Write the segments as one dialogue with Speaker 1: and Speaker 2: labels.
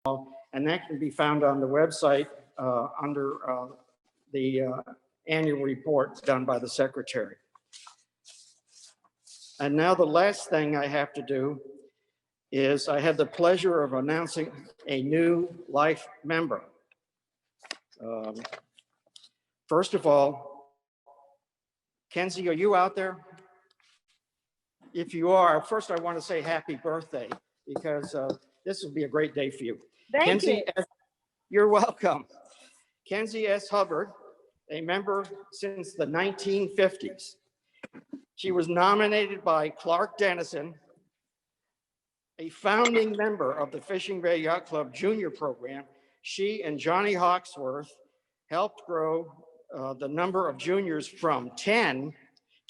Speaker 1: and that can be found on the website under the annual report done by the secretary. And now the last thing I have to do is I have the pleasure of announcing a new life member. First of all, Kenzie, are you out there? If you are, first I want to say happy birthday, because this will be a great day for you.
Speaker 2: Thank you.
Speaker 1: You're welcome. Kenzie S. Hubbard, a member since the 1950s. She was nominated by Clark Dennison, a founding member of the Fishing Bay Yacht Club Junior Program. She and Johnny Hawksworth helped grow the number of juniors from 10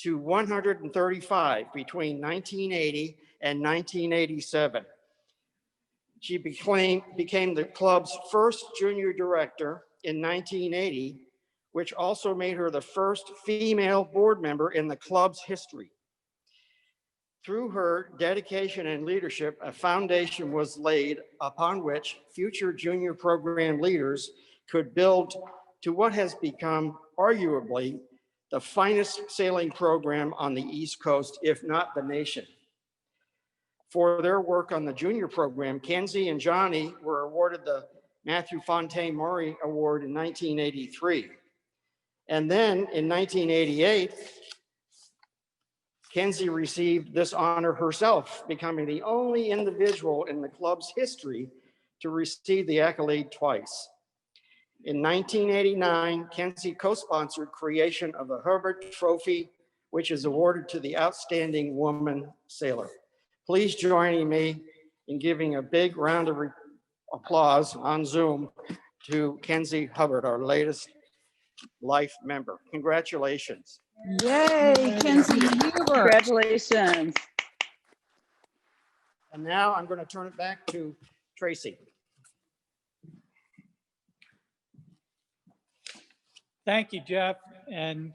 Speaker 1: to 135 between 1980 and 1987. She became the club's first junior director in 1980, which also made her the first female board member in the club's history. Through her dedication and leadership, a foundation was laid upon which future junior program leaders could build to what has become arguably the finest sailing program on the East Coast, if not the nation. For their work on the junior program, Kenzie and Johnny were awarded the Matthew Fontaine Maury Award in 1983. And then in 1988, Kenzie received this honor herself, becoming the only individual in the club's history to receive the accolade twice. In 1989, Kenzie co-sponsored creation of the Hubbard Trophy, which is awarded to the outstanding woman sailor. Please join me in giving a big round of applause on Zoom to Kenzie Hubbard, our latest life member. Congratulations.
Speaker 2: Yay, Kenzie Hubbard.
Speaker 3: Congratulations.
Speaker 1: And now I'm going to turn it back to Tracy.
Speaker 4: Thank you, Jeff, and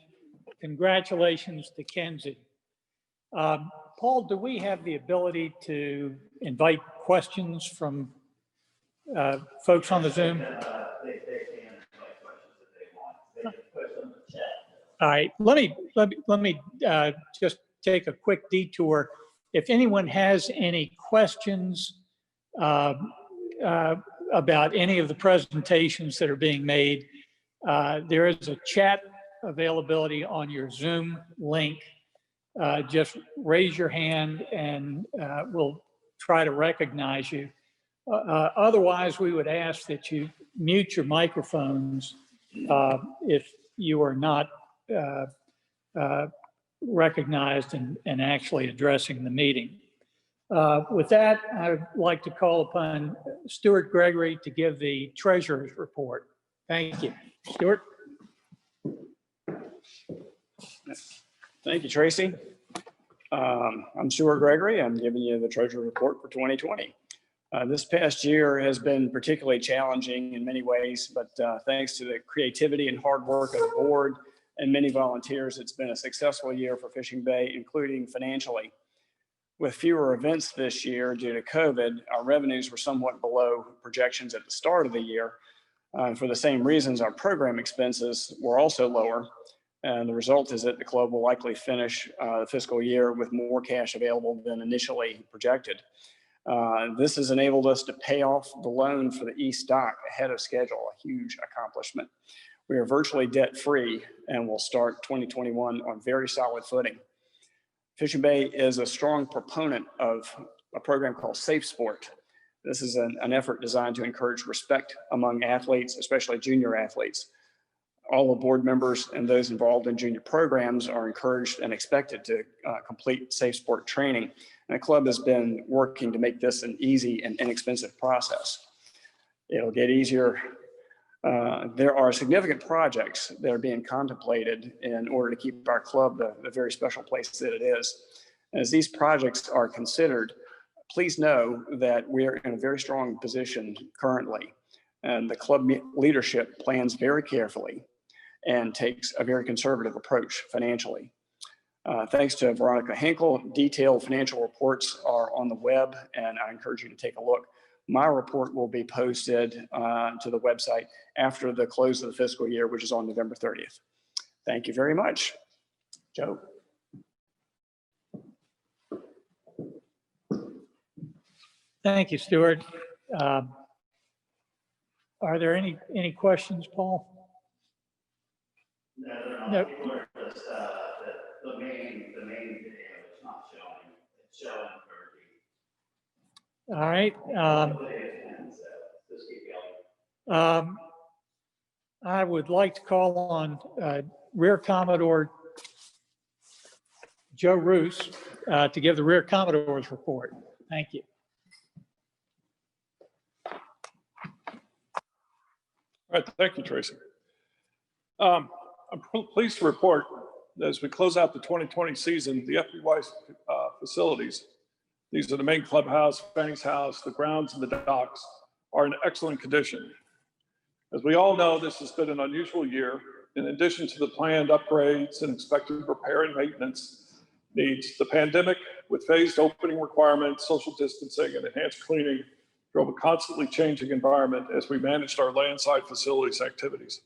Speaker 4: congratulations to Kenzie. Paul, do we have the ability to invite questions from folks on the Zoom? All right, let me just take a quick detour. If anyone has any questions about any of the presentations that are being made, there is a chat availability on your Zoom link. Just raise your hand and we'll try to recognize you. Otherwise, we would ask that you mute your microphones if you are not recognized and actually addressing the meeting. With that, I'd like to call upon Stuart Gregory to give the treasurer's report. Thank you. Stuart?
Speaker 5: Thank you, Tracy. I'm Stuart Gregory. I'm giving you the Treasury Report for 2020. This past year has been particularly challenging in many ways, but thanks to the creativity and hard work of the board and many volunteers, it's been a successful year for Fishing Bay, including financially. With fewer events this year due to COVID, our revenues were somewhat below projections at the start of the year. For the same reasons, our program expenses were also lower. And the result is that the club will likely finish the fiscal year with more cash available than initially projected. This has enabled us to pay off the loan for the East Dock ahead of schedule, a huge accomplishment. We are virtually debt-free and will start 2021 on very solid footing. Fishing Bay is a strong proponent of a program called Safe Sport. This is an effort designed to encourage respect among athletes, especially junior athletes. All the board members and those involved in junior programs are encouraged and expected to complete Safe Sport training. And the club has been working to make this an easy and inexpensive process. It'll get easier. There are significant projects that are being contemplated in order to keep our club the very special place that it is. As these projects are considered, please know that we are in a very strong position currently, and the club leadership plans very carefully and takes a very conservative approach financially. Thanks to Veronica Henkel, detailed financial reports are on the web, and I encourage you to take a look. My report will be posted to the website after the close of the fiscal year, which is on November 30th. Thank you very much. Joe.
Speaker 4: Thank you, Stuart. Are there any questions, Paul? No.
Speaker 3: People are just, the main video is not showing, it's showing 30.
Speaker 4: All right.
Speaker 3: Just keep going.
Speaker 4: I would like to call on Rear Commodore Joe Roos to give the Rear Commodore's report. Thank you.
Speaker 6: All right, thank you, Tracy. I'm pleased to report that as we close out the 2020 season, the FBY facilities, these are the main clubhouse, Fanny's house, the grounds and the docks, are in excellent condition. As we all know, this has been an unusual year. In addition to the planned upgrades and expected repair and maintenance needs, the pandemic with phased opening requirements, social distancing, and enhanced cleaning drove a constantly changing environment as we managed our landside facilities activities.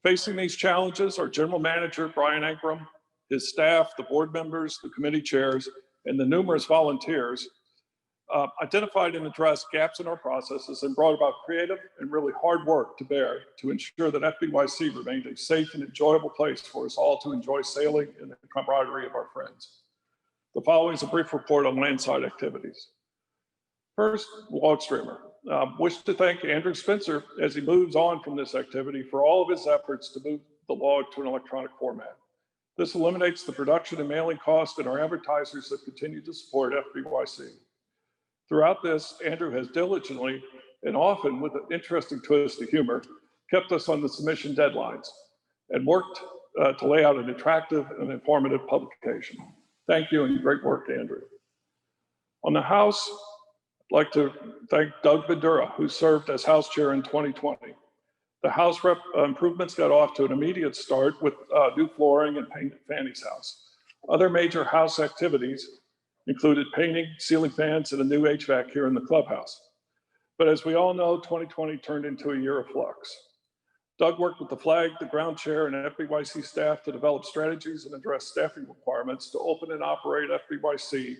Speaker 6: Facing these challenges, our General Manager, Brian Ankrum, his staff, the board members, the committee chairs, and the numerous volunteers identified and addressed gaps in our processes and brought about creative and really hard work to bear to ensure that FBYC remained a safe and enjoyable place for us all to enjoy sailing in the camaraderie of our friends. The following is a brief report on landside activities. First, log streamer. Wish to thank Andrew Spencer as he moves on from this activity for all of his efforts to move the log to an electronic format. This eliminates the production and mailing cost and our advertisers that continue to support FBYC. Throughout this, Andrew has diligently and often with an interesting twist of humor, kept us on the submission deadlines and worked to lay out an attractive and informative publication. Thank you and great work, Andrew. On the House, I'd like to thank Doug Badura, who served as House Chair in 2020. The House improvements got off to an immediate start with new flooring and paint at Fanny's house. Other major House activities included painting, ceiling fans, and a new HVAC here in the clubhouse. But as we all know, 2020 turned into a year of flux. Doug worked with the flag, the ground chair, and FBYC staff to develop strategies and address staffing requirements to open and operate FBYC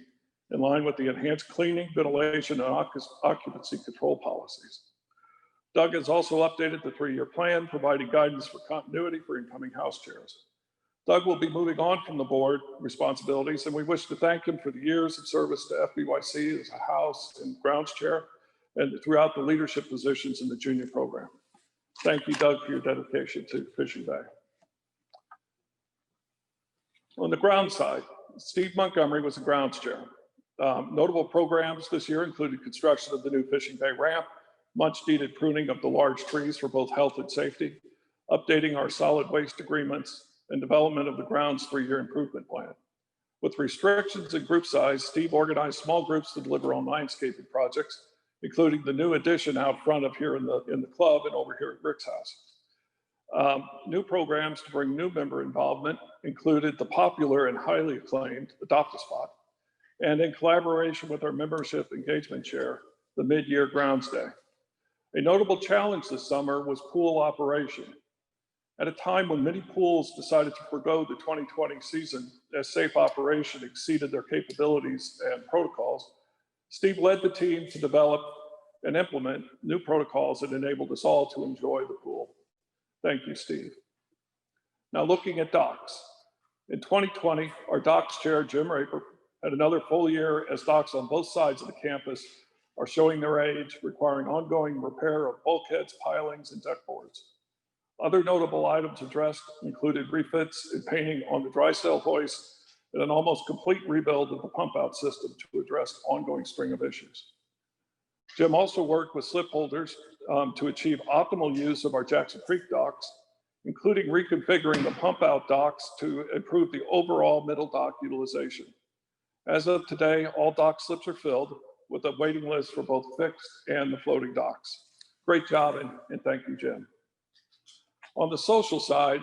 Speaker 6: in line with the enhanced cleaning, ventilation, and occupancy control policies. Doug has also updated the 3-year plan, providing guidance for continuity for incoming House chairs. Doug will be moving on from the board responsibilities, and we wish to thank him for the years of service to FBYC as a House and grounds chair and throughout the leadership positions in the junior program. Thank you, Doug, for your dedication to Fishing Bay. On the ground side, Steve Montgomery was the grounds chair. Notable programs this year included construction of the new Fishing Bay ramp, much needed pruning of the large trees for both health and safety, updating our solid waste agreements, and development of the grounds 3-year improvement plan. With restrictions in group size, Steve organized small groups to deliver on landscaping projects, including the new addition out front of here in the club and over here at Rick's house. New programs to bring new member involvement included the popular and highly acclaimed Adopt-A-Spot, and in collaboration with our membership engagement chair, the mid-year grounds day. A notable challenge this summer was pool operation. At a time when many pools decided to forgo the 2020 season as safe operation exceeded their capabilities and protocols, Steve led the team to develop and implement new protocols that enabled us all to enjoy the pool. Thank you, Steve. Now looking at docks. In 2020, our docks chair, Jim Raper, had another full year as docks on both sides of the campus are showing their age, requiring ongoing repair of bulkheads, pilings, and deck boards. Other notable items addressed included refits and painting on the dry sail hoist and an almost complete rebuild of the pump out system to address ongoing string of issues. Jim also worked with slip holders to achieve optimal use of our Jackson Creek docks, including reconfiguring the pump out docks to improve the overall middle dock utilization. As of today, all dock slips are filled with a waiting list for both fixed and the floating docks. Great job and thank you, Jim. On the social side,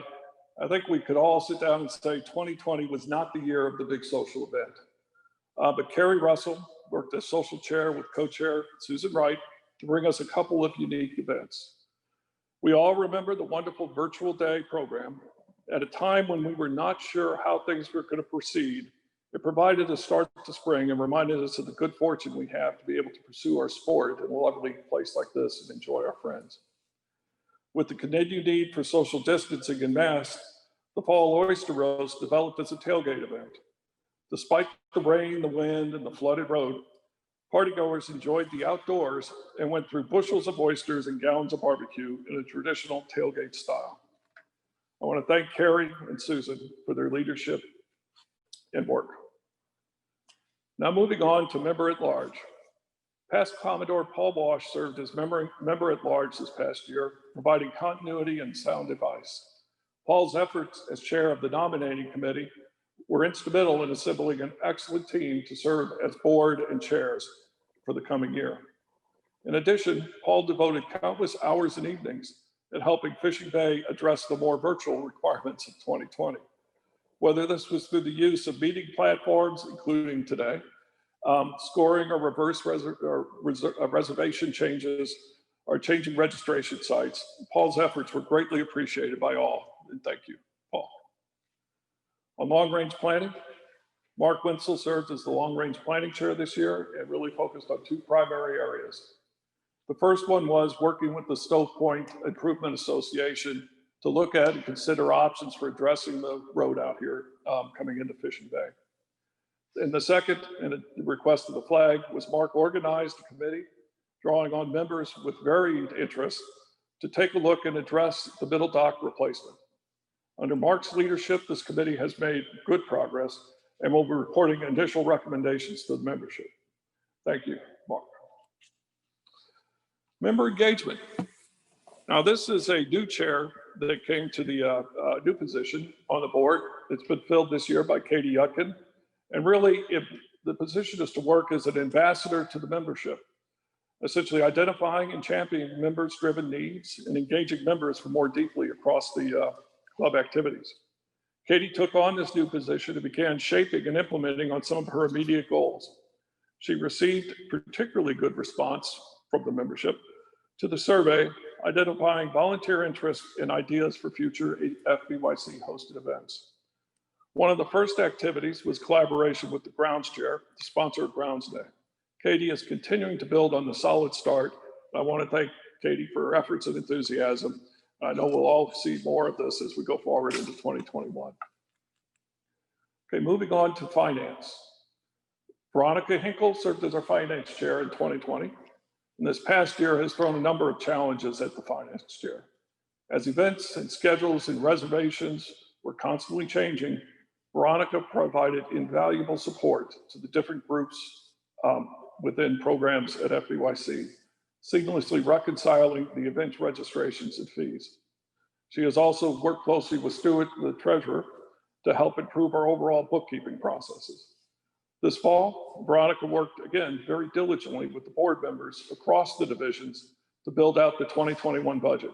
Speaker 6: I think we could all sit down and say 2020 was not the year of the big social event. But Carrie Russell, worked as social chair with co-chair Susan Wright to bring us a couple of unique events. We all remember the wonderful virtual day program. At a time when we were not sure how things were going to proceed, it provided a start to spring and reminded us of the good fortune we have to be able to pursue our sport in a lovely place like this and enjoy our friends. With the continued need for social distancing and masks, the Fall Oyster Roast developed as a tailgate event. Despite the rain, the wind, and the flooded road, partygoers enjoyed the outdoors and went through bushels of oysters and gallons of barbecue in a traditional tailgate style. I want to thank Carrie and Susan for their leadership and work. Now moving on to member at large. Past Commodore Paul Walsh served as member at large this past year, providing continuity and sound advice. Paul's efforts as chair of the nominating committee were instrumental in assembling an excellent team to serve as board and chairs for the coming year. In addition, Paul devoted countless hours and evenings at helping Fishing Bay address the more virtual requirements of 2020. Whether this was through the use of meeting platforms, including today, scoring or reservation changes, or changing registration sites, Paul's efforts were greatly appreciated by all, and thank you, Paul. On long-range planning, Mark Winsel served as the long-range planning chair this year and really focused on two primary areas. The first one was working with the Stove Point Improvement Association to look at and consider options for addressing the road out here coming into Fishing Bay. And the second, and the request of the flag, was Mark organized a committee drawing on members with varied interests to take a look and address the middle dock replacement. Under Mark's leadership, this committee has made good progress and will be reporting initial recommendations to the membership. Thank you, Mark. Member engagement. Now, this is a new chair that came to the new position on the board. It's been filled this year by Katie Yutkin. And really, if the position is to work as an ambassador to the membership, essentially identifying and championing members-driven needs and engaging members for more deeply across the club activities. Katie took on this new position and began shaping and implementing on some of her immediate goals. She received particularly good response from the membership to the survey, identifying volunteer interest and ideas for future FBYC hosted events. One of the first activities was collaboration with the grounds chair to sponsor a Grounds Day. Katie is continuing to build on the solid start. I want to thank Katie for her efforts and enthusiasm. I know we'll all see more of this as we go forward into 2021. Okay, moving on to finance. Veronica Hinkle served as our finance chair in 2020, and this past year has thrown a number of challenges at the finance chair. As events and schedules and reservations were constantly changing, Veronica provided invaluable support to the different groups within programs at FBYC, seamlessly reconciling the event registrations and fees. She has also worked closely with Stuart, the treasurer, to help improve our overall bookkeeping processes. This fall, Veronica worked again very diligently with the board members across the divisions to build out the 2021 budget.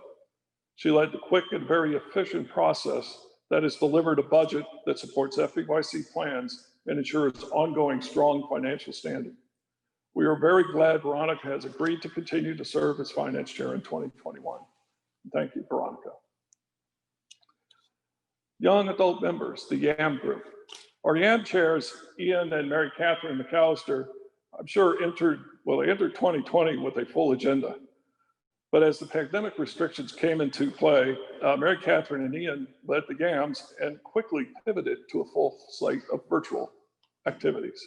Speaker 6: She led the quick and very efficient process that has delivered a budget that supports FBYC plans and ensures ongoing strong financial standing. We are very glad Veronica has agreed to continue to serve as finance chair in 2021. Thank you, Veronica. Young adult members, the YAM group. Our YAM chairs, Ian and Mary Catherine McAllister, I'm sure entered 2020 with a full agenda. But as the pandemic restrictions came into play, Mary Catherine and Ian led the YAMs and quickly pivoted to a full slate of virtual activities.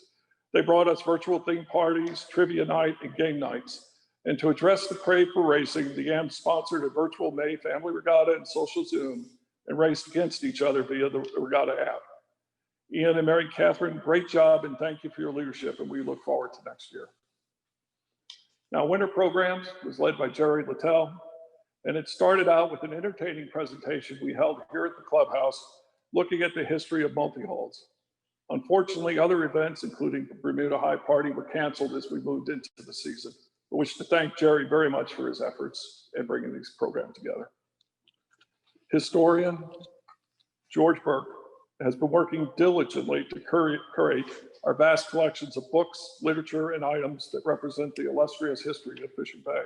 Speaker 6: They brought us virtual theme parties, trivia night, and game nights. And to address the crave for racing, the YAMs sponsored a virtual May family regatta and social Zoom and raced against each other via the regatta app. Ian and Mary Catherine, great job and thank you for your leadership, and we look forward to next year. Now, Winter Programs was led by Jerry Littell, and it started out with an entertaining presentation we held here at the clubhouse, looking at the history of multi-hulls. Unfortunately, other events, including the Bermuda High Party, were canceled as we moved into the season. I wish to thank Jerry very much for his efforts in bringing these programs together. Historian George Burke has been working diligently to curate our vast collections of books, literature, and items that represent the illustrious history of Fishing Bay.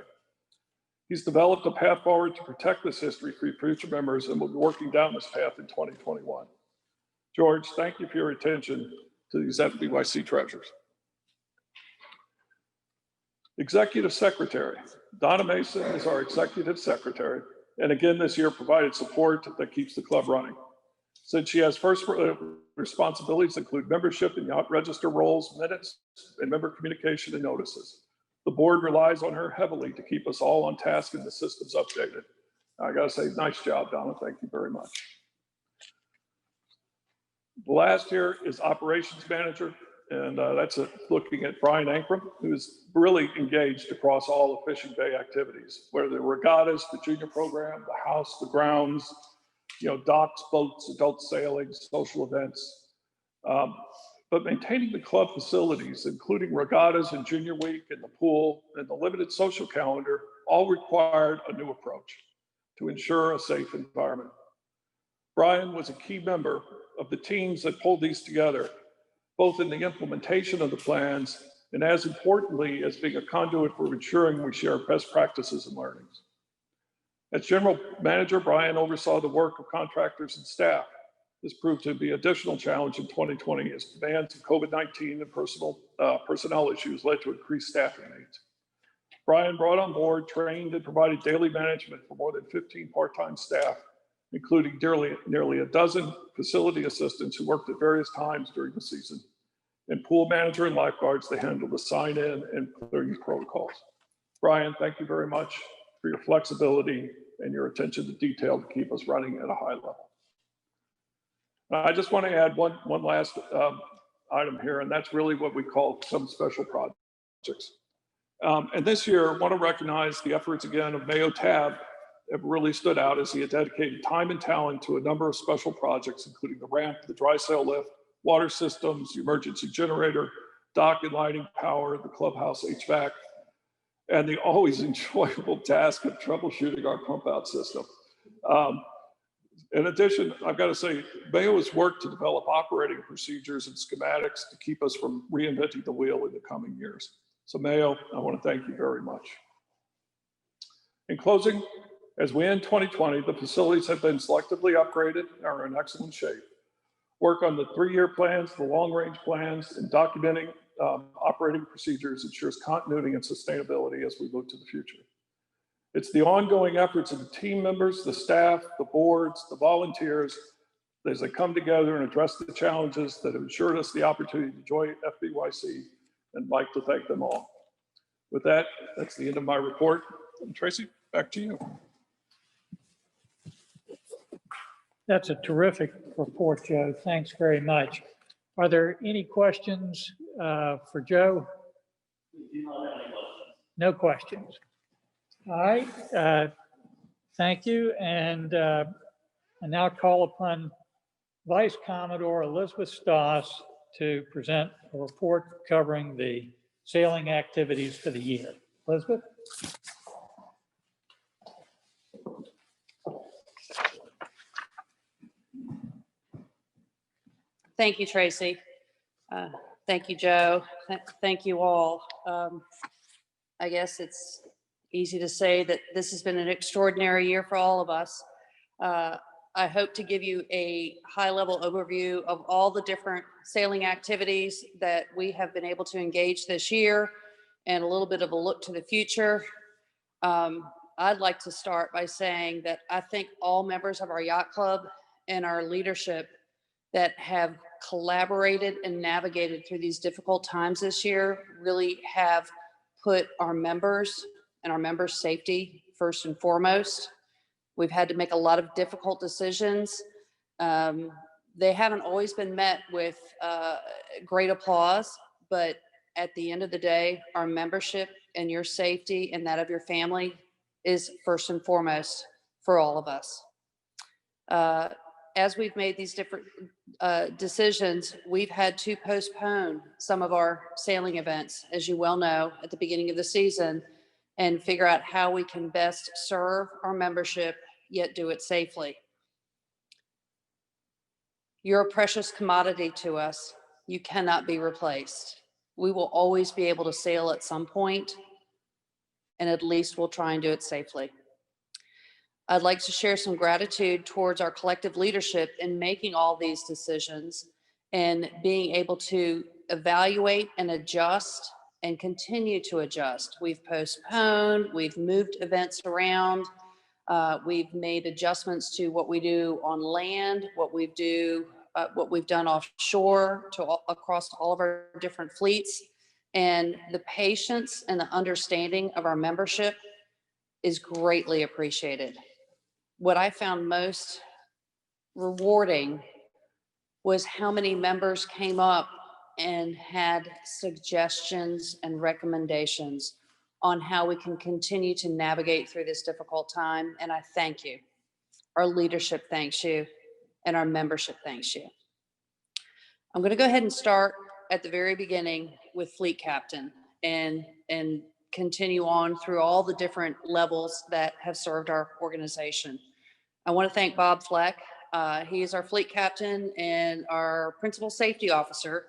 Speaker 6: He's developed a path forward to protect this history for future members and will be working down this path in 2021. George, thank you for your attention to these FBYC treasures. Executive Secretary. Donna Mason is our Executive Secretary, and again this year provided support that keeps the club running. Since she has first responsibilities include membership and yacht register rolls, minutes, and member communication and notices. The board relies on her heavily to keep us all on task and the systems updated. I gotta say, nice job, Donna. Thank you very much. The last here is Operations Manager, and that's looking at Brian Ankrum, who's really engaged across all the Fishing Bay activities, whether the regattas, the junior program, the house, the grounds, docks, boats, adult sailing, social events. But maintaining the club facilities, including regattas and junior week and the pool and the limited social calendar, all required a new approach to ensure a safe environment. Brian was a key member of the teams that pulled these together, both in the implementation of the plans and as importantly as being a conduit for ensuring we share best practices and learnings. As general manager, Brian oversaw the work of contractors and staff. This proved to be an additional challenge in 2020 as demands of COVID-19 and personnel issues led to increased staffing needs. Brian brought on board, trained, and provided daily management for more than 15 part-time staff, including nearly a dozen facility assistants who worked at various times during the season, and pool manager and lifeguards to handle the sign-in and clearing protocols. Brian, thank you very much for your flexibility and your attention to detail to keep us running at a high level. I just want to add one last item here, and that's really what we call some special projects. And this year, I want to recognize the efforts again of Mayo Tab have really stood out as he had dedicated time and talent to a number of special projects, including the ramp, the dry sail lift, water systems, the emergency generator, dock and lighting power, the clubhouse HVAC, and the always enjoyable task of troubleshooting our pump out system. In addition, I've got to say, Mayo has worked to develop operating procedures and schematics to keep us from reinventing the wheel in the coming years. So Mayo, I want to thank you very much. In closing, as we end 2020, the facilities have been selectively upgraded and are in excellent shape. Work on the 3-year plans, the long-range plans, and documenting operating procedures ensures continuity and sustainability as we move to the future. It's the ongoing efforts of the team members, the staff, the boards, the volunteers, as they come together and address the challenges that have ensured us the opportunity to join FBYC, and I'd like to thank them all. With that, that's the end of my report. And Tracy, back to you.
Speaker 4: That's a terrific report, Joe. Thanks very much. Are there any questions for Joe? No questions. All right. Thank you. And I now call upon Vice Commodore Elizabeth Stoss to present a report covering the sailing activities for the year. Elizabeth?
Speaker 2: Thank you, Tracy. Thank you, Joe. Thank you all. I guess it's easy to say that this has been an extraordinary year for all of us. I hope to give you a high-level overview of all the different sailing activities that we have been able to engage this year and a little bit of a look to the future. I'd like to start by saying that I think all members of our yacht club and our leadership that have collaborated and navigated through these difficult times this year really have put our members and our members' safety first and foremost. We've had to make a lot of difficult decisions. They haven't always been met with great applause, but at the end of the day, our membership and your safety and that of your family is first and foremost for all of us. As we've made these different decisions, we've had to postpone some of our sailing events, as you well know, at the beginning of the season, and figure out how we can best serve our membership, yet do it safely. You're a precious commodity to us. You cannot be replaced. We will always be able to sail at some point, and at least we'll try and do it safely. I'd like to share some gratitude towards our collective leadership in making all these decisions and being able to evaluate and adjust and continue to adjust. We've postponed, we've moved events around, we've made adjustments to what we do on land, what we've done offshore across all of our different fleets. And the patience and the understanding of our membership is greatly appreciated. What I found most rewarding was how many members came up and had suggestions and recommendations on how we can continue to navigate through this difficult time. And I thank you. Our leadership thanks you, and our membership thanks you. I'm going to go ahead and start at the very beginning with Fleet Captain and continue on through all the different levels that have served our organization. I want to thank Bob Fleck. He is our fleet captain and our principal safety officer,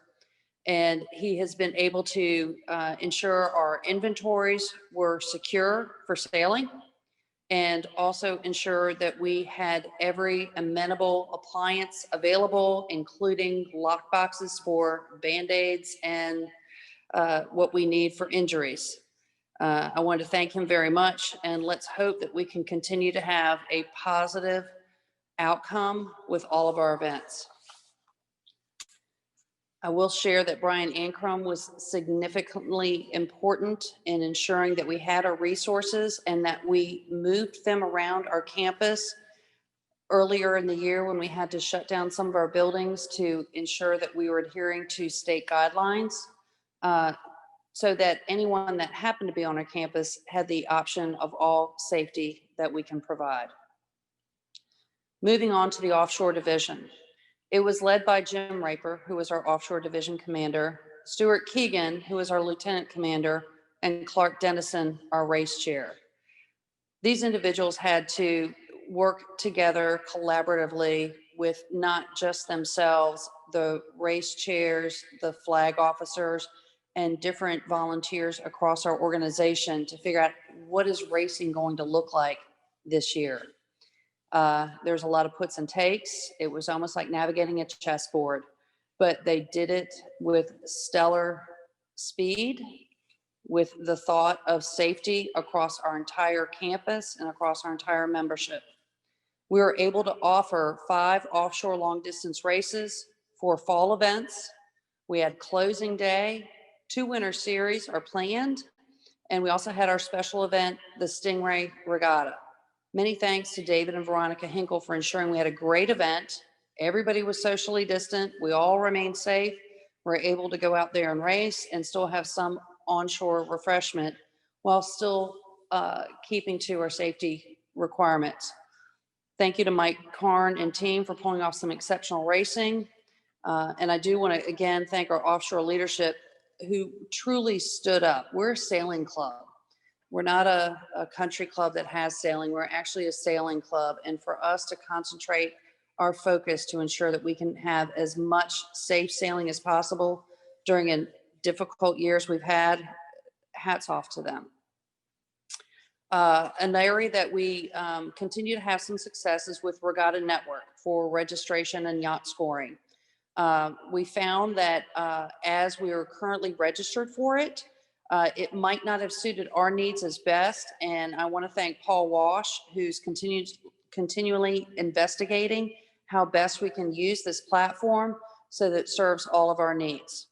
Speaker 2: and he has been able to ensure our inventories were secure for sailing, and also ensure that we had every amenable appliance available, including lock boxes for Band-Aids and what we need for injuries. I want to thank him very much, and let's hope that we can continue to have a positive outcome with all of our events. I will share that Brian Ancrum was significantly important in ensuring that we had our resources and that we moved them around our campus earlier in the year when we had to shut down some of our buildings to ensure that we were adhering to state guidelines, so that anyone that happened to be on our campus had the option of all safety that we can provide. Moving on to the offshore division. It was led by Jim Raper, who was our offshore division commander, Stuart Keegan, who was our lieutenant commander, and Clark Dennison, our race chair. These individuals had to work together collaboratively with not just themselves, the race chairs, the flag officers, and different volunteers across our organization to figure out what is racing going to look like this year. There's a lot of puts and takes. It was almost like navigating a chessboard, but they did it with stellar speed, with the thought of safety across our entire campus and across our entire membership. We were able to offer 5 offshore long distance races, 4 fall events. We had closing day, 2 winter series are planned, and we also had our special event, the Stingray Regatta. Many thanks to David and Veronica Hinkle for ensuring we had a great event. Everybody was socially distant. We all remained safe. We're able to go out there and race and still have some onshore refreshment while still keeping to our safety requirements. Thank you to Mike Karn and team for pulling off some exceptional racing. And I do want to again thank our offshore leadership who truly stood up. We're a sailing club. We're not a country club that has sailing. We're actually a sailing club. And for us to concentrate our focus to ensure that we can have as much safe sailing as possible during a difficult years we've had, hats off to them. An area that we continue to have some successes with Regatta Network for registration and yacht scoring. We found that as we are currently registered for it, it might not have suited our needs as best. And I want to thank Paul Walsh, who's continually investigating how best we can use this platform so that it serves all of our needs.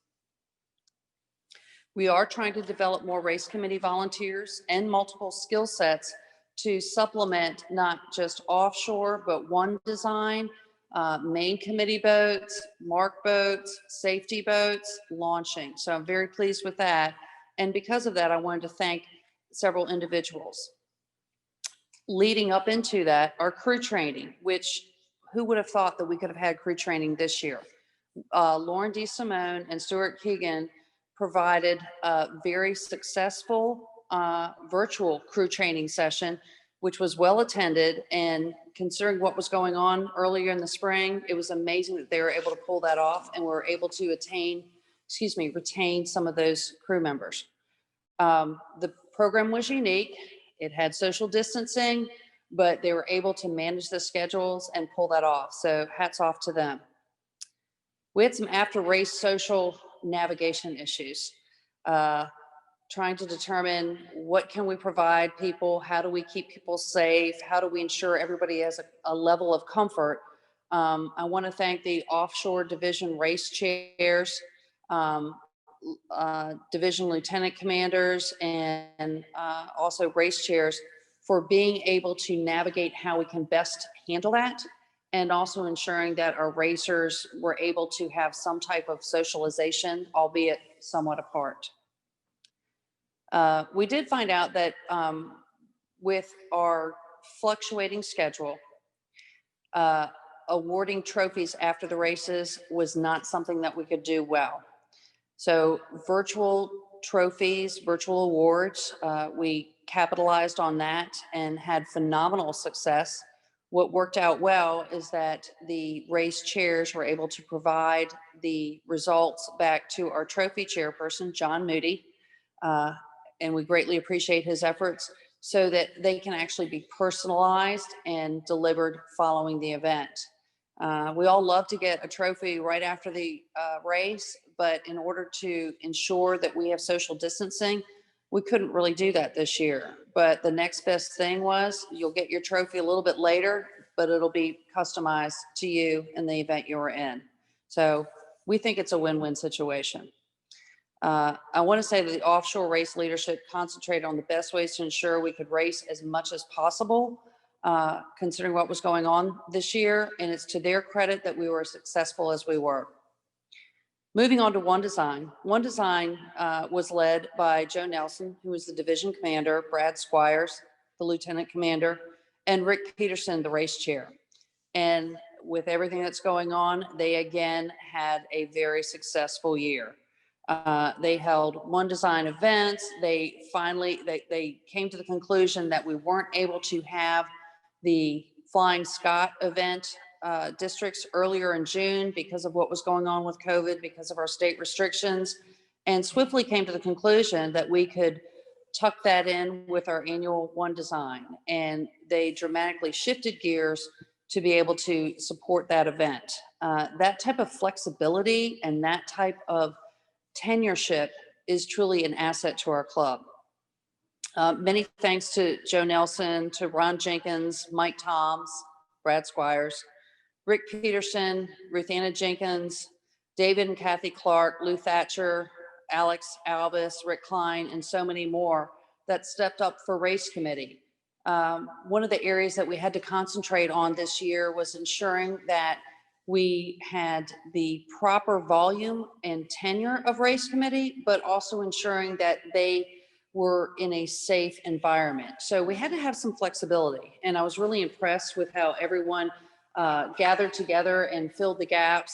Speaker 2: We are trying to develop more race committee volunteers and multiple skill sets to supplement not just offshore, but one design, main committee boats, mark boats, safety boats, launching. So I'm very pleased with that. And because of that, I wanted to thank several individuals. Leading up into that, our crew training, which who would have thought that we could have had crew training this year? Lauren DeSimone and Stuart Keegan provided a very successful virtual crew training session which was well attended. And considering what was going on earlier in the spring, it was amazing that they were able to pull that off and were able to retain some of those crew members. The program was unique. It had social distancing, but they were able to manage the schedules and pull that off. So hats off to them. We had some after race social navigation issues, trying to determine what can we provide people, how do we keep people safe, how do we ensure everybody has a level of comfort. I want to thank the offshore division race chairs, division lieutenant commanders, and also race chairs for being able to navigate how we can best handle that, and also ensuring that our racers were able to have some type of socialization, albeit somewhat apart. We did find out that with our fluctuating schedule, awarding trophies after the races was not something that we could do well. So virtual trophies, virtual awards, we capitalized on that and had phenomenal success. What worked out well is that the race chairs were able to provide the results back to our trophy chairperson, John Moody, and we greatly appreciate his efforts, so that they can actually be personalized and delivered following the event. We all love to get a trophy right after the race, but in order to ensure that we have social distancing, we couldn't really do that this year. But the next best thing was you'll get your trophy a little bit later, but it'll be customized to you in the event you were in. So we think it's a win-win situation. I want to say that the offshore race leadership concentrated on the best ways to ensure we could race as much as possible, considering what was going on this year. And it's to their credit that we were as successful as we were. Moving on to One Design. One Design was led by Joe Nelson, who was the division commander, Brad Squires, the lieutenant commander, and Rick Peterson, the race chair. And with everything that's going on, they again had a very successful year. They held One Design events. They came to the conclusion that we weren't able to have the Flying Scott event districts earlier in June because of what was going on with COVID, because of our state restrictions, and swiftly came to the conclusion that we could tuck that in with our annual One Design. And they dramatically shifted gears to be able to support that event. That type of flexibility and that type of tenureship is truly an asset to our club. Many thanks to Joe Nelson, to Ron Jenkins, Mike Toms, Brad Squires, Rick Peterson, Ruth Anna Jenkins, David and Kathy Clark, Lou Thatcher, Alex Albus, Rick Klein, and so many more that stepped up for race committee. One of the areas that we had to concentrate on this year was ensuring that we had the proper volume and tenure of race committee, but also ensuring that they were in a safe environment. So we had to have some flexibility. And I was really impressed with how everyone gathered together and filled the gaps.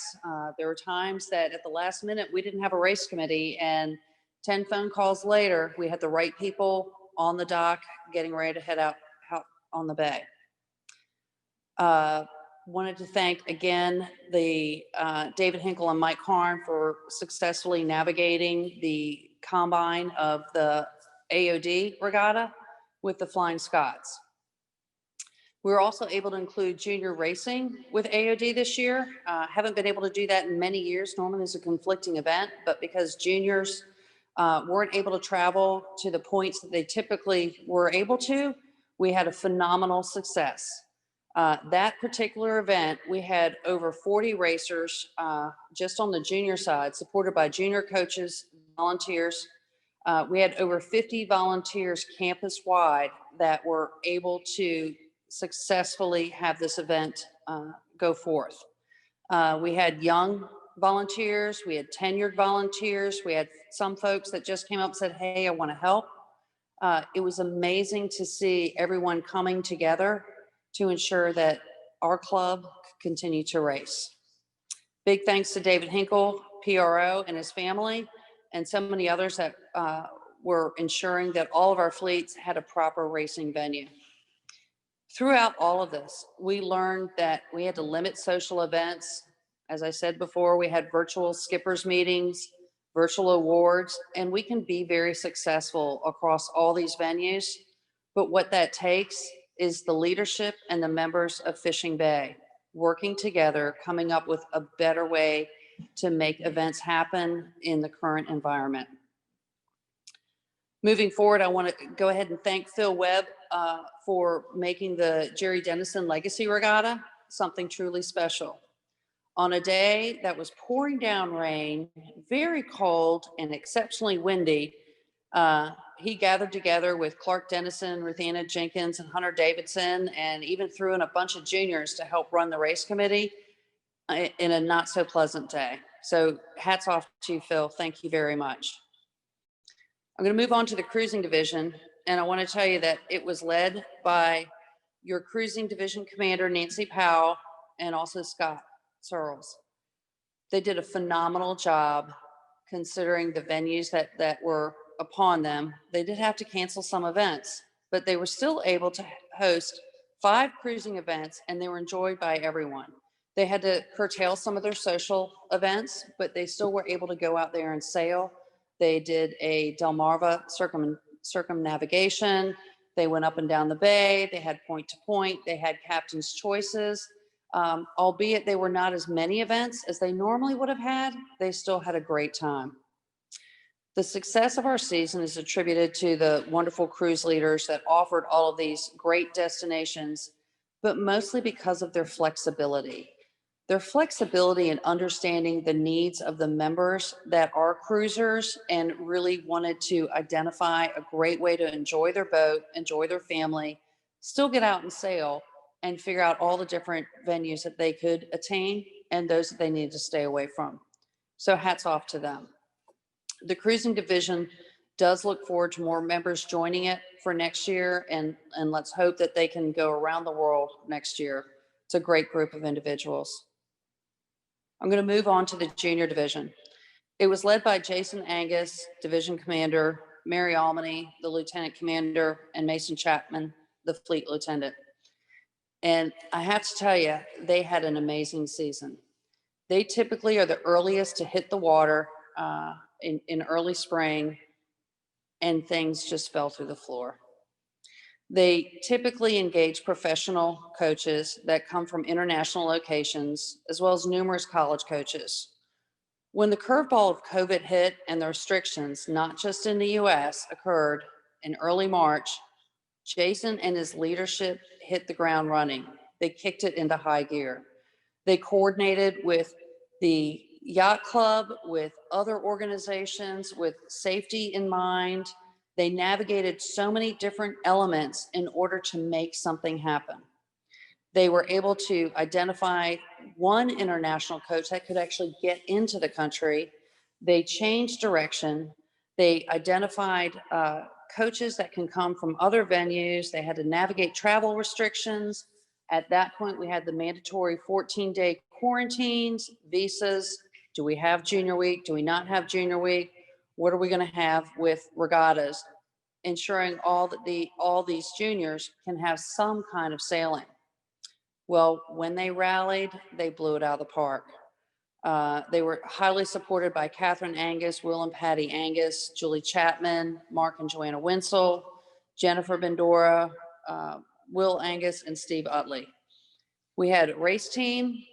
Speaker 2: There were times that at the last minute, we didn't have a race committee, and 10 phone calls later, we had the right people on the dock getting ready to head out on the bay. Wanted to thank again the David Hinkle and Mike Harn for successfully navigating the combine of the AOD regatta with the Flying Scots. We were also able to include junior racing with AOD this year. Haven't been able to do that in many years. Normally it's a conflicting event, but because juniors weren't able to travel to the points that they typically were able to, we had a phenomenal success. That particular event, we had over 40 racers just on the junior side, supported by junior coaches, volunteers. We had over 50 volunteers campus-wide that were able to successfully have this event go forth. We had young volunteers, we had tenured volunteers, we had some folks that just came up and said, hey, I want to help. It was amazing to see everyone coming together to ensure that our club could continue to race. Big thanks to David Hinkle, PRO, and his family, and so many others that were ensuring that all of our fleets had a proper racing venue. Throughout all of this, we learned that we had to limit social events. As I said before, we had virtual skippers meetings, virtual awards, and we can be very successful across all these venues. But what that takes is the leadership and the members of Fishing Bay working together, coming up with a better way to make events happen in the current environment. Moving forward, I want to go ahead and thank Phil Webb for making the Jerry Dennison Legacy Regatta something truly special. On a day that was pouring down rain, very cold and exceptionally windy, he gathered together with Clark Dennison, Ruthanna Jenkins, and Hunter Davidson, and even threw in a bunch of juniors to help run the race committee in a not so pleasant day. So hats off to you, Phil. Thank you very much. I'm going to move on to the cruising division, and I want to tell you that it was led by your cruising division commander, Nancy Powell, and also Scott Searles. They did a phenomenal job considering the venues that were upon them. They did have to cancel some events, but they were still able to host 5 cruising events, and they were enjoyed by everyone. They had to curtail some of their social events, but they still were able to go out there and sail. They did a Delmarva circumnavigation. They went up and down the bay. They had point to point. They had captain's choices. Albeit they were not as many events as they normally would have had, they still had a great time. The success of our season is attributed to the wonderful cruise leaders that offered all of these great destinations, but mostly because of their flexibility. Their flexibility in understanding the needs of the members that are cruisers and really wanted to identify a great way to enjoy their boat, enjoy their family, still get out and sail, and figure out all the different venues that they could attain and those that they needed to stay away from. So hats off to them. The cruising division does look forward to more members joining it for next year, and let's hope that they can go around the world next year. It's a great group of individuals. I'm going to move on to the junior division. It was led by Jason Angus, division commander, Mary Almany, the lieutenant commander, and Mason Chapman, the fleet lieutenant. And I have to tell you, they had an amazing season. They typically are the earliest to hit the water in early spring, and things just fell through the floor. They typically engage professional coaches that come from international locations, as well as numerous college coaches. When the curveball of COVID hit and the restrictions, not just in the US, occurred in early March, Jason and his leadership hit the ground running. They kicked it into high gear. They coordinated with the yacht club, with other organizations, with safety in mind. They navigated so many different elements in order to make something happen. They were able to identify one international coach that could actually get into the country. They changed direction. They identified coaches that can come from other venues. They had to navigate travel restrictions. At that point, we had the mandatory 14-day quarantines, visas. Do we have junior week? Do we not have junior week? What are we going to have with regattas? Ensuring all these juniors can have some kind of sailing. Well, when they rallied, they blew it out of the park. They were highly supported by Catherine Angus, Will and Patty Angus, Julie Chapman, Mark and Joanna Winsel, Jennifer Bendora, Will Angus, and Steve Utley. We had a race team.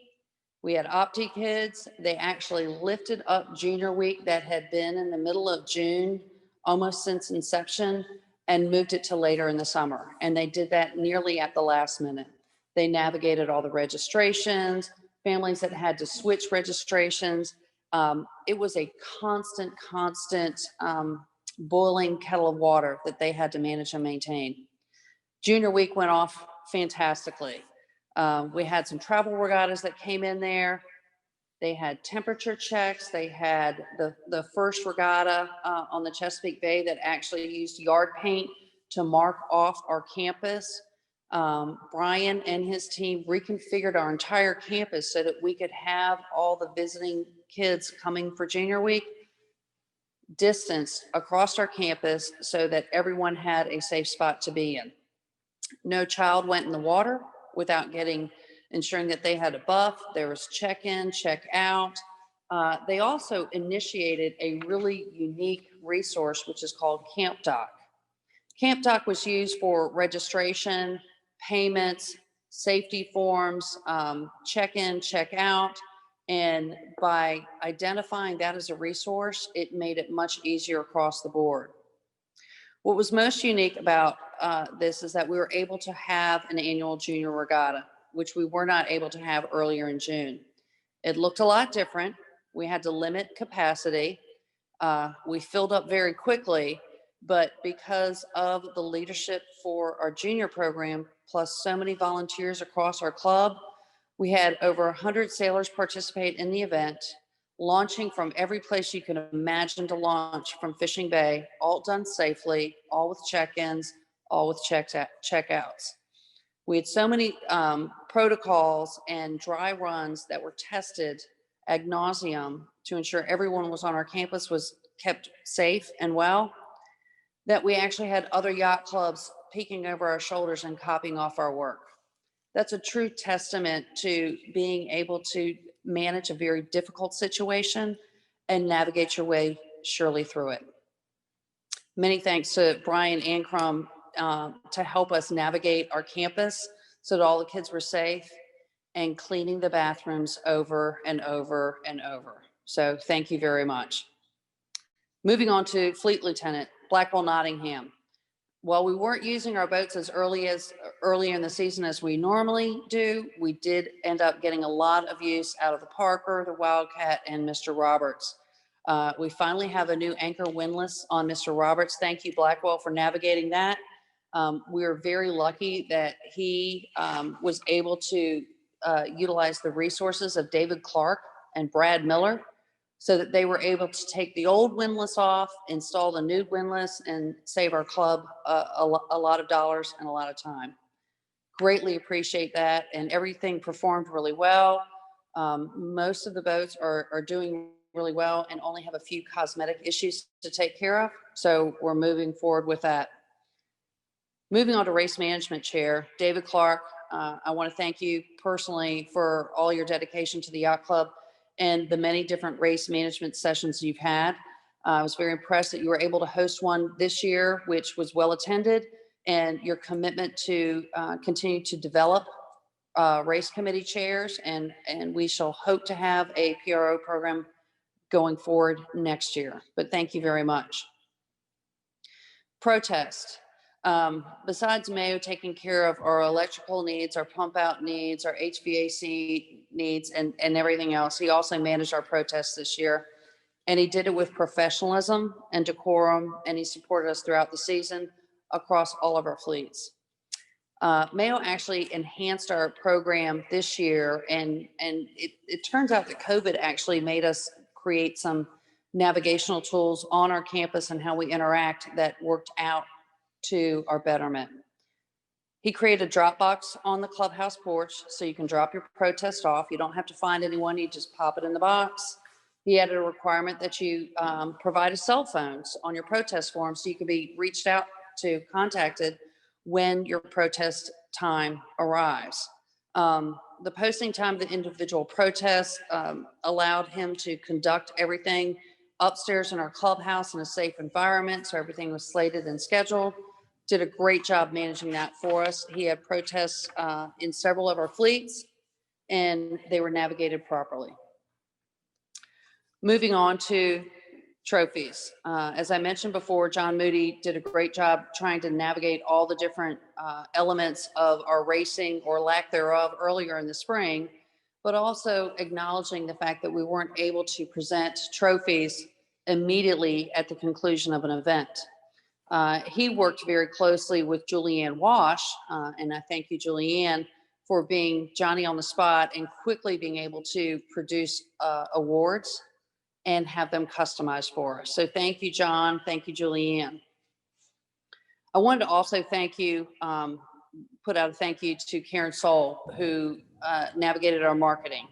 Speaker 2: We had Opti Kids. They actually lifted up junior week that had been in the middle of June, almost since inception, and moved it to later in the summer. And they did that nearly at the last minute. They navigated all the registrations, families that had to switch registrations. It was a constant boiling kettle of water that they had to manage and maintain. Junior week went off fantastically. We had some travel regattas that came in there. They had temperature checks. They had the first regatta on the Chesapeake Bay that actually used yard paint to mark off our campus. Brian and his team reconfigured our entire campus so that we could have all the visiting kids coming for junior week distanced across our campus so that everyone had a safe spot to be in. No child went in the water without ensuring that they had a buff. There was check-in, check-out. They also initiated a really unique resource, which is called Camp Doc. Camp Doc was used for registration, payments, safety forms, check-in, check-out. And by identifying that as a resource, it made it much easier across the board. What was most unique about this is that we were able to have an annual junior regatta, which we were not able to have earlier in June. It looked a lot different. We had to limit capacity. We filled up very quickly, but because of the leadership for our junior program, plus so many volunteers across our club, we had over 100 sailors participate in the event, launching from every place you can imagine to launch from Fishing Bay, all done safely, all with check-ins, all with check-outs. We had so many protocols and dry runs that were tested ad nauseum to ensure everyone was on our campus was kept safe and well, that we actually had other yacht clubs peeking over our shoulders and copying off our work. That's a true testament to being able to manage a very difficult situation and navigate your way surely through it. Many thanks to Brian Ancrum to help us navigate our campus so that all the kids were safe, and cleaning the bathrooms over and over and over. So thank you very much. Moving on to Fleet Lieutenant, Blackwell Nottingham. While we weren't using our boats as earlier in the season as we normally do, we did end up getting a lot of use out of the Parker, the Wildcat, and Mr. Roberts. We finally have a new anchor windlass on Mr. Roberts. Thank you, Blackwell, for navigating that. We are very lucky that he was able to utilize the resources of David Clark and Brad Miller, so that they were able to take the old windlass off, install the new windlass, and save our club a lot of dollars and a lot of time. Greatly appreciate that, and everything performed really well. Most of the boats are doing really well and only have a few cosmetic issues to take care of, so we're moving forward with that. Moving on to Race Management Chair, David Clark. I want to thank you personally for all your dedication to the Yacht Club and the many different race management sessions you've had. I was very impressed that you were able to host one this year, which was well attended, and your commitment to continue to develop race committee chairs, and we shall hope to have a PRO program going forward next year. But thank you very much. Protest. Besides Mayo taking care of our electrical needs, our pump out needs, our HVAC needs, and everything else, he also managed our protests this year. And he did it with professionalism and decorum, and he supported us throughout the season across all of our fleets. Mayo actually enhanced our program this year, and it turns out that COVID actually made us create some navigational tools on our campus and how we interact that worked out to our betterment. He created a drop box on the clubhouse porch so you can drop your protest off. You don't have to find anyone, you just pop it in the box. He added a requirement that you provide a cell phones on your protest form so you can be reached out to, contacted when your protest time arrives. The posting time of the individual protests allowed him to conduct everything upstairs in our clubhouse in a safe environment, so everything was slated and scheduled. Did a great job managing that for us. He had protests in several of our fleets, and they were navigated properly. Moving on to trophies. As I mentioned before, John Moody did a great job trying to navigate all the different elements of our racing or lack thereof earlier in the spring, but also acknowledging the fact that we weren't able to present trophies immediately at the conclusion of an event. He worked very closely with Julianne Wash, and I thank you, Julianne, for being Johnny on the spot and quickly being able to produce awards and have them customized for us. So thank you, John. Thank you, Julianne. I wanted to also thank you, put out a thank you to Karen Soul, who navigated our marketing.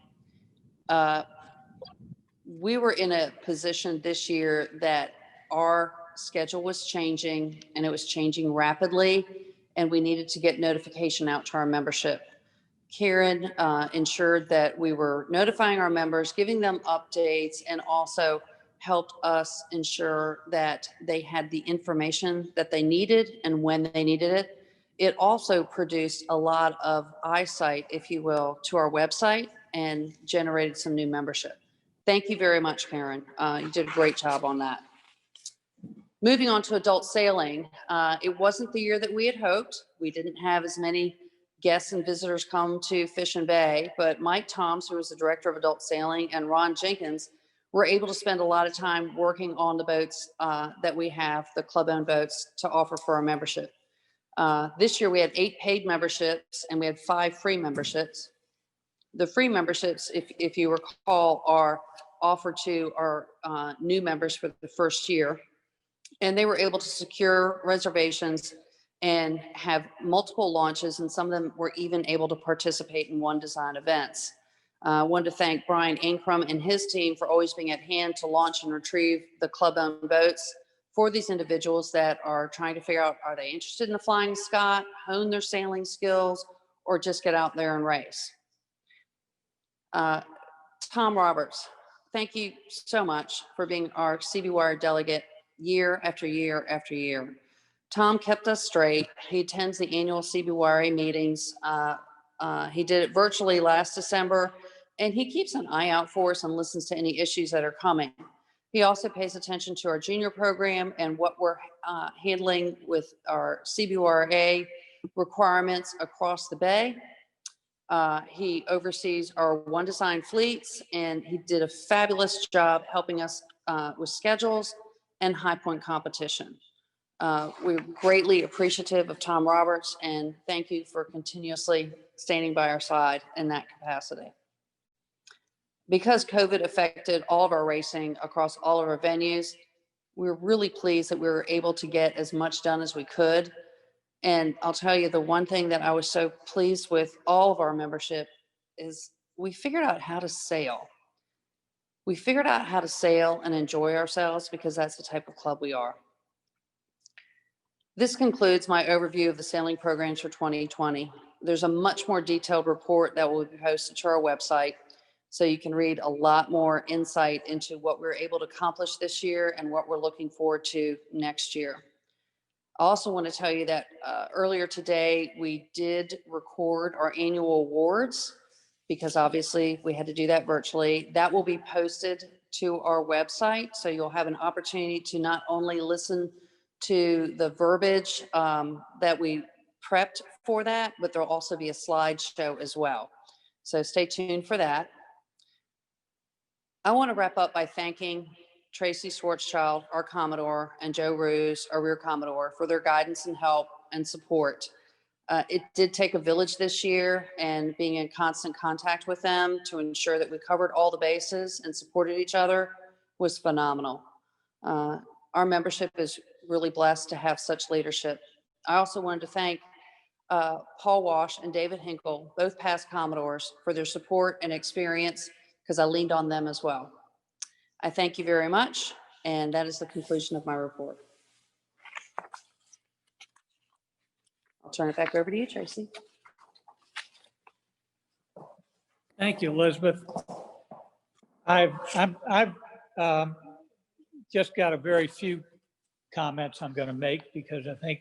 Speaker 2: We were in a position this year that our schedule was changing, and it was changing rapidly. and we needed to get notification out to our membership. Karen ensured that we were notifying our members, giving them updates, and also helped us ensure that they had the information that they needed and when they needed it. It also produced a lot of eyesight, if you will, to our website and generated some new membership. Thank you very much, Karen. You did a great job on that. Moving on to adult sailing, it wasn't the year that we had hoped. We didn't have as many guests and visitors come to Fish and Bay, but Mike Toms, who was the director of adult sailing, and Ron Jenkins were able to spend a lot of time working on the boats that we have, the club-owned boats, to offer for our membership. This year we had 8 paid memberships and we had 5 free memberships. The free memberships, if you recall, are offered to our new members for the first year, and they were able to secure reservations and have multiple launches, and some of them were even able to participate in One Design events. I wanted to thank Brian Ankrum and his team for always being at hand to launch and retrieve the club-owned boats for these individuals that are trying to figure out, are they interested in the Flying Scot, hone their sailing skills, or just get out there and race. Tom Roberts, thank you so much for being our CBWire delegate year after year after year. Tom kept us straight. He attends the annual CBWire meetings. He did it virtually last December, and he keeps an eye out for us and listens to any issues that are coming. He also pays attention to our junior program and what we're handling with our CBWire requirements across the Bay. He oversees our One Design fleets, and he did a fabulous job helping us with schedules and High Point competition. We're greatly appreciative of Tom Roberts, and thank you for continuously standing by our side in that capacity. Because COVID affected all of our racing across all of our venues, we're really pleased that we were able to get as much done as we could. And I'll tell you, the one thing that I was so pleased with all of our membership is we figured out how to sail. We figured out how to sail and enjoy ourselves, because that's the type of club we are. This concludes my overview of the sailing programs for 2020. There's a much more detailed report that will be posted to our website, so you can read a lot more insight into what we're able to accomplish this year and what we're looking forward to next year. I also want to tell you that earlier today, we did record our annual awards, because obviously we had to do that virtually. That will be posted to our website, so you'll have an opportunity to not only listen to the verbiage that we prepped for that, but there'll also be a slideshow as well. So stay tuned for that. I want to wrap up by thanking Tracy Schwartzchild, our Commodore, and Joe Ruse, our Rear Commodore, for their guidance and help and support. It did take a village this year, and being in constant contact with them to ensure that we covered all the bases and supported each other was phenomenal. Our membership is really blessed to have such leadership. I also wanted to thank Paul Walsh and David Hinkle, both past Commodores, for their support and experience, because I leaned on them as well. I thank you very much, and that is the conclusion of my report. I'll turn it back over to you, Tracy.
Speaker 4: Thank you, Elizabeth. I've just got a very few comments I'm going to make, because I think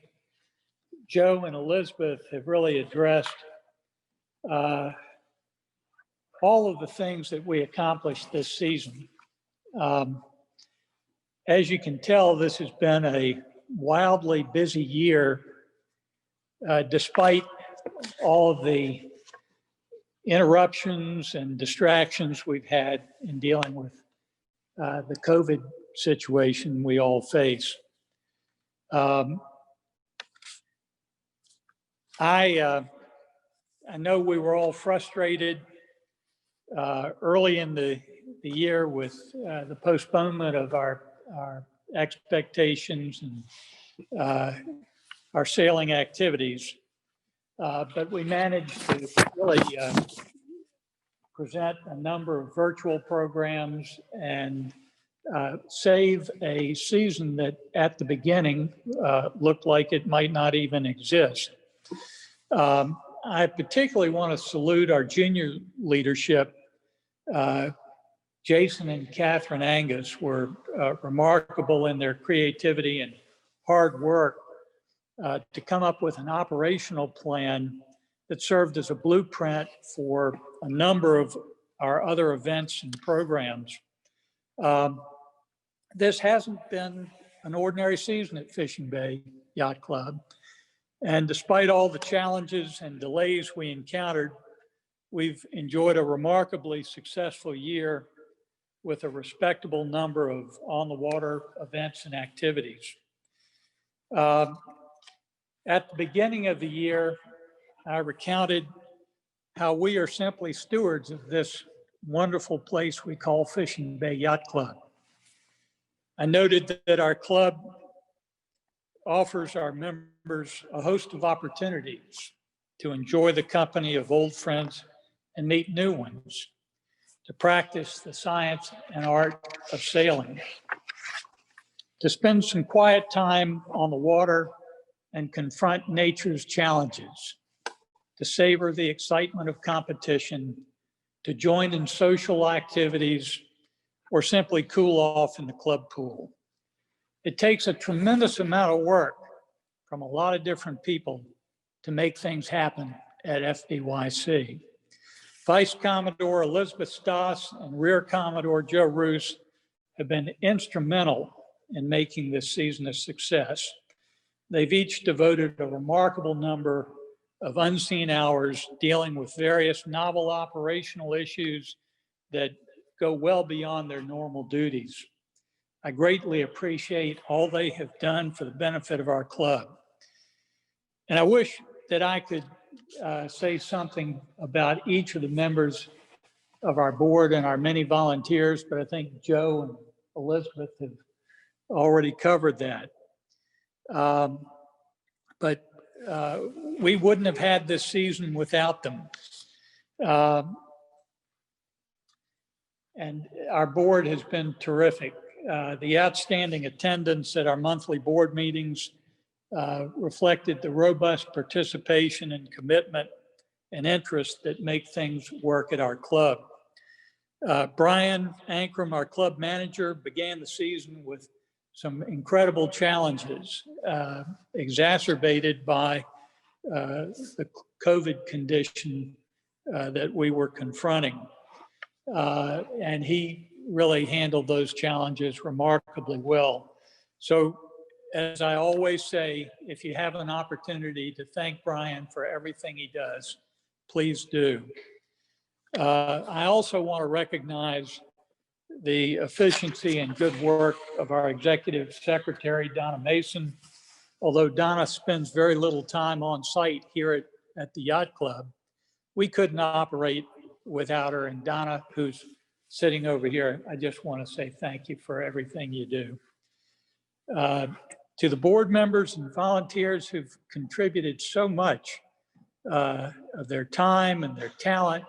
Speaker 4: Joe and Elizabeth have really addressed all of the things that we accomplished this season. As you can tell, this has been a wildly busy year, despite all of the interruptions and distractions we've had in dealing with the COVID situation we all face. I know we were all frustrated early in the year with the postponement of our expectations and our sailing activities, but we managed to really present a number of virtual programs and save a season that at the beginning looked like it might not even exist. I particularly want to salute our junior leadership. Jason and Catherine Angus were remarkable in their creativity and hard work to come up with an operational plan that served as a blueprint for a number of our other events and programs. This hasn't been an ordinary season at Fishing Bay Yacht Club. And despite all the challenges and delays we encountered, we've enjoyed a remarkably successful year with a respectable number of on-the-water events and activities. At the beginning of the year, I recounted how we are simply stewards of this wonderful place we call Fishing Bay Yacht Club. I noted that our club offers our members a host of opportunities to enjoy the company of old friends and meet new ones, to practice the science and art of sailing, to spend some quiet time on the water and confront nature's challenges, to savor the excitement of competition, to join in social activities, or simply cool off in the club pool. It takes a tremendous amount of work from a lot of different people to make things happen at FBYC. Vice Commodore Elizabeth Stoss and Rear Commodore Joe Roos have been instrumental in making this season a success. They've each devoted a remarkable number of unseen hours dealing with various novel operational issues that go well beyond their normal duties. I greatly appreciate all they have done for the benefit of our club. And I wish that I could say something about each of the members of our board and our many volunteers, but I think Joe and Elizabeth have already covered that. But we wouldn't have had this season without them. And our board has been terrific. The outstanding attendance at our monthly board meetings reflected the robust participation and commitment and interest that make things work at our club. Brian Ankrum, our club manager, began the season with some incredible challenges exacerbated by the COVID condition that we were confronting. And he really handled those challenges remarkably well. So, as I always say, if you have an opportunity to thank Brian for everything he does, please do. I also want to recognize the efficiency and good work of our executive secretary, Donna Mason. Although Donna spends very little time on site here at the Yacht Club, we couldn't operate without her. And Donna, who's sitting over here, I just want to say thank you for everything you do. To the board members and volunteers who've contributed so much of their time and their talent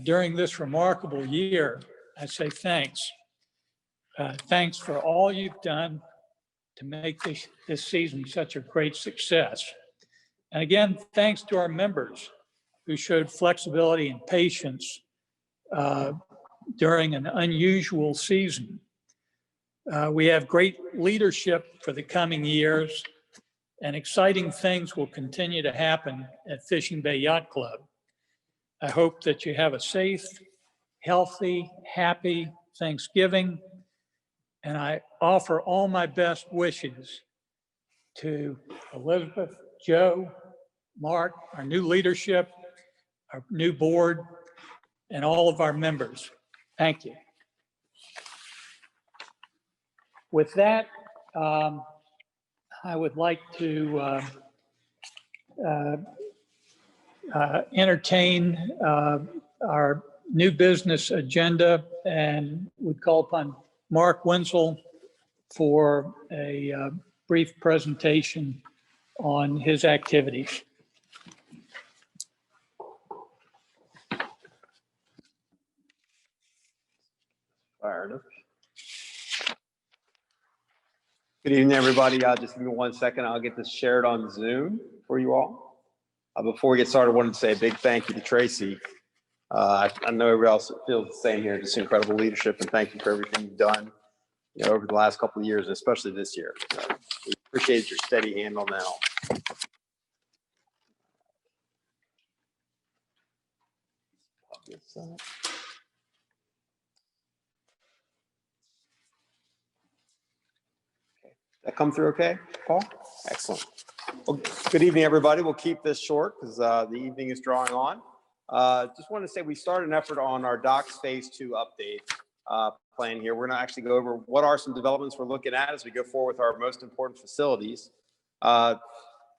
Speaker 4: during this remarkable year, I say thanks. Thanks for all you've done to make this season such a great success. And again, thanks to our members who showed flexibility and patience during an unusual season. We have great leadership for the coming years, and exciting things will continue to happen at Fishing Bay Yacht Club. I hope that you have a safe, healthy, happy Thanksgiving, and I offer all my best wishes to Elizabeth, Joe, Mark, our new leadership, our new board, and all of our members. Thank you. With that, I would like to entertain our new business agenda and would call upon Mark Wenzel for a brief presentation on his activities.
Speaker 7: Fired up. Good evening, everybody. Just give me 1 second. I'll get this shared on Zoom for you all.
Speaker 8: Before we get started, I wanted to say a big thank you to Tracy. I know everybody else feels the same here, just incredible leadership, and thank you for everything you've done, over the last couple of years, especially this year. We appreciate your steady hand on that. That come through okay, Paul? Excellent. Well, good evening, everybody. We'll keep this short because the evening is drawing on. Just wanted to say we started an effort on our docks phase 2 update plan here. We're going to actually go over what are some developments we're looking at as we go forward with our most important facilities.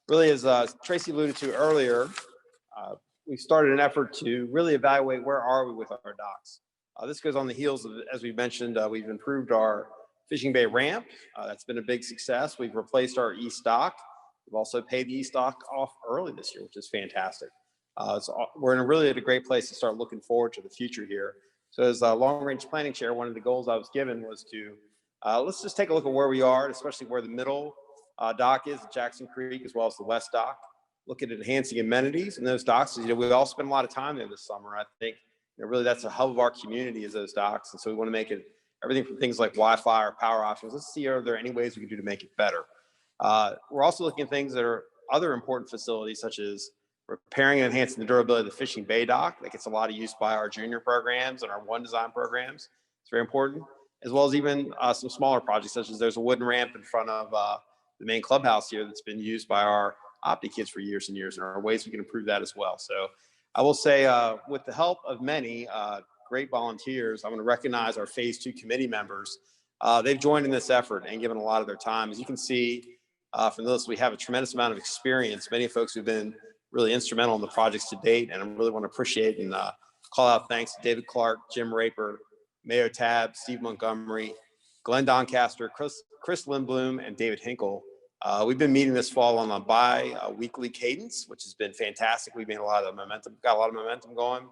Speaker 8: Really, as Tracy alluded to earlier, we started an effort to really evaluate where are we with our docks. This goes on the heels of, as we mentioned, we've improved our Fishing Bay ramp. That's been a big success. We've replaced our east dock. We've also paid the east dock off early this year, which is fantastic. So we're in a great place to start looking forward to the future here. So as a long-range planning chair, one of the goals I was given was to let's just take a look at where we are, especially where the middle dock is at Jackson Creek, as well as the west dock. Look at enhancing amenities in those docks. We all spend a lot of time there this summer. I think really that's the hub of our community is those docks, and so we want to make it everything from things like Wi-Fi or power options. Let's see, are there any ways we can do to make it better? We're also looking at things that are other important facilities, such as repairing and enhancing the durability of the Fishing Bay dock. That gets a lot of use by our junior programs and our One Design programs. It's very important, as well as even some smaller projects, such as there's a wooden ramp in front of the main clubhouse here that's been used by our Opti kids for years and years, and there are ways we can improve that as well. So I will say, with the help of many great volunteers, I'm going to recognize our phase 2 committee members. They've joined in this effort and given a lot of their time. As you can see from this, we have a tremendous amount of experience, many folks who've been really instrumental in the projects to date, and I really want to appreciate and call out thanks to David Clark, Jim Raper, Mayo Tab, Steve Montgomery, Glenn Doncaster, Chris Lindblom, and David Hinkle. We've been meeting this fall on a bi-weekly cadence, which has been fantastic. We've made got a lot of momentum going,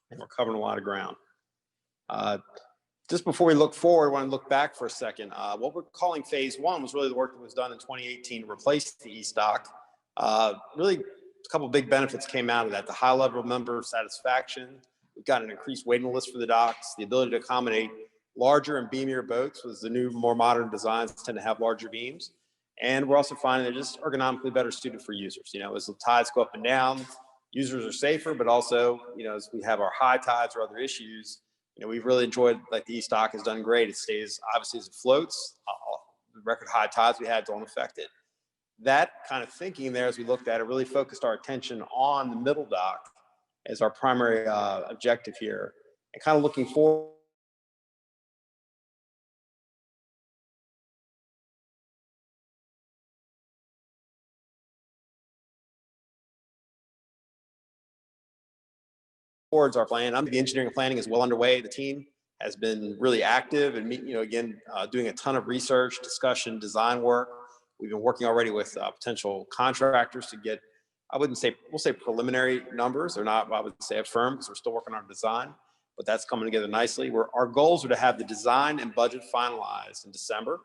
Speaker 8: and we're covering a lot of ground. Just before we look forward, I want to look back for a second. What we're calling phase 1 was really the work that was done in 2018 to replace the east dock. Really, a couple of big benefits came out of that. The high level of member satisfaction. We've got an increased waiting list for the docks. The ability to accommodate larger and beamier boats, with the new, more modern designs tend to have larger beams. And we're also finding they're just ergonomically better suited for users. As the tides go up and down, users are safer, but also, as we have our high tides or other issues, we've really enjoyed, like the east dock has done great. It stays, obviously, as it floats. The record high tides we had don't affect it. That kind of thinking there, as we looked at it, really focused our attention on the middle dock as our primary objective here, and kind of looking forward. Towards our plan. The engineering and planning is well underway. The team has been really active and doing a ton of research, discussion, design work. We've been working already with potential contractors to get, we'll say preliminary numbers. They're not, I would say, firm, because we're still working on design, but that's coming together nicely. Our goals are to have the design and budget finalized in December.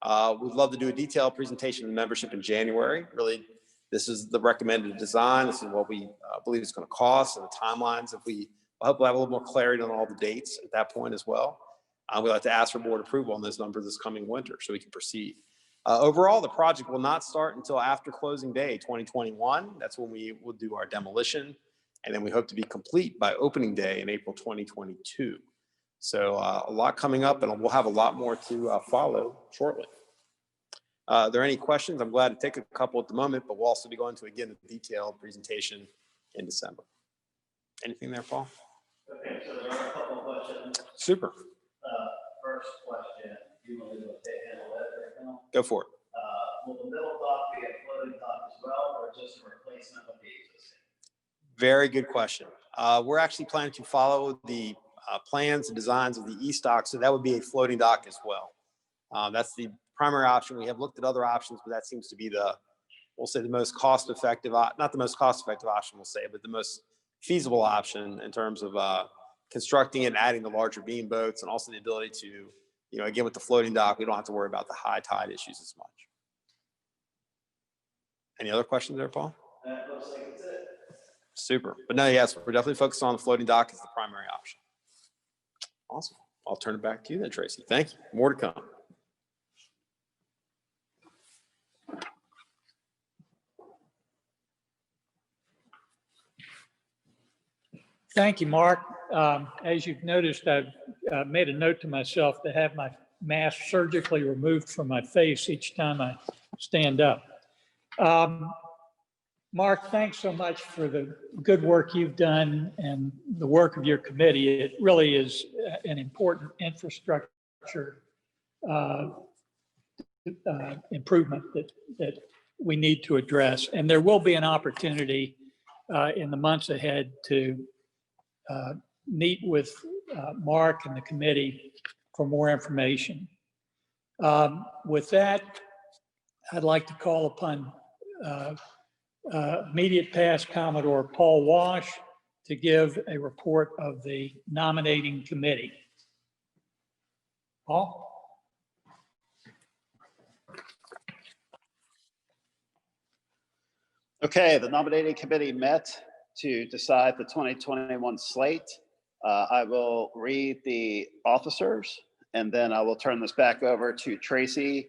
Speaker 8: We'd love to do a detailed presentation to membership in January. Really, this is the recommended design. This is what we believe it's going to cost, and the timelines. Hopefully have a little more clarity on all the dates at that point as well. We'd like to ask for board approval on those numbers this coming winter so we can proceed. Overall, the project will not start until after closing day 2021. That's when we will do our demolition, and then we hope to be complete by opening day in April 2022. So a lot coming up, and we'll have a lot more to follow shortly. Are there any questions? I'm glad to take a couple at the moment, but we'll also be going to, again, a detailed presentation in December. Anything there, Paul?
Speaker 3: Okay, so there are a couple of questions.
Speaker 8: Super.
Speaker 3: First question, do you want to handle that right now?
Speaker 8: Go for it.
Speaker 3: Will the middle dock be a floating dock as well, or just a replacement of the existing?
Speaker 8: Very good question. We're actually planning to follow the plans and designs of the east dock, so that would be a floating dock as well. That's the primary option. We have looked at other options, but that seems to be we'll say the most cost-effective, not the most cost-effective option, we'll say, but the most feasible option in terms of constructing and adding the larger beam boats, and also the ability to, again, with the floating dock, we don't have to worry about the high tide issues as much. Any other questions there, Paul?
Speaker 3: That looks like it's it.
Speaker 8: Super. But no, yes, we're definitely focused on the floating dock as the primary option. Awesome. I'll turn it back to you then, Tracy. Thank you. More to come.
Speaker 4: Thank you, Mark. As you've noticed, I've made a note to myself to have my mask surgically removed from my face each time I stand up. Mark, thanks so much for the good work you've done and the work of your committee. It really is an important infrastructure improvement that we need to address. And there will be an opportunity in the months ahead to meet with Mark and the committee for more information. With that, I'd like to call upon immediate past Commodore Paul Wash to give a report of the nominating committee. Paul?
Speaker 3: Okay, the nominating committee met to decide the 2021 slate. I will read the officers and then I will turn this back over to Tracy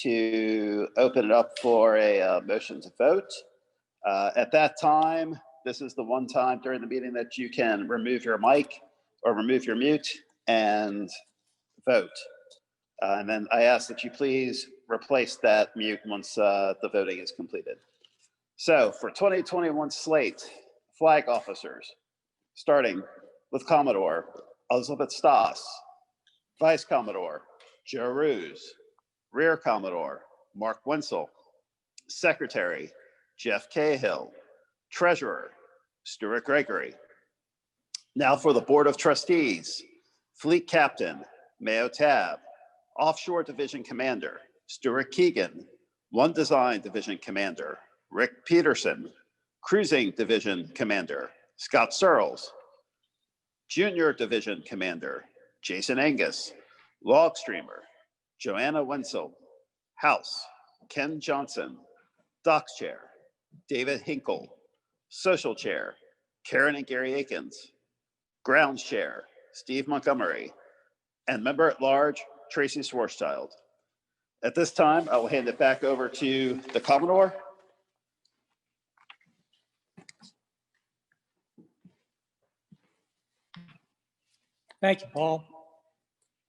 Speaker 3: to open it up for a motion to vote. At that time, this is the one time during the meeting that you can remove your mic or remove your mute and vote. And then I ask that you please replace that mute once the voting is completed. So for 2021 slate, flag officers, starting with Commodore Elizabeth Stoss, Vice Commodore Joe Roos, Rear Commodore Mark Wenzel, Secretary Jeff Cahill, Treasurer Stuart Gregory. Now for the Board of Trustees, Fleet Captain Mayo Tab, Offshore Division Commander Stuart Keegan, One Design Division Commander Rick Peterson, Cruising Division Commander Scott Searles, Junior Division Commander Jason Angus, Log Streamer Joanna Wenzel, House Ken Johnson, Docks Chair David Hinkle, Social Chair Karen and Gary Akins, Grounds Chair Steve Montgomery, and Member at Large Tracy Schwarzschild. At this time, I will hand it back over to the Commodore.
Speaker 4: Thank you, Paul.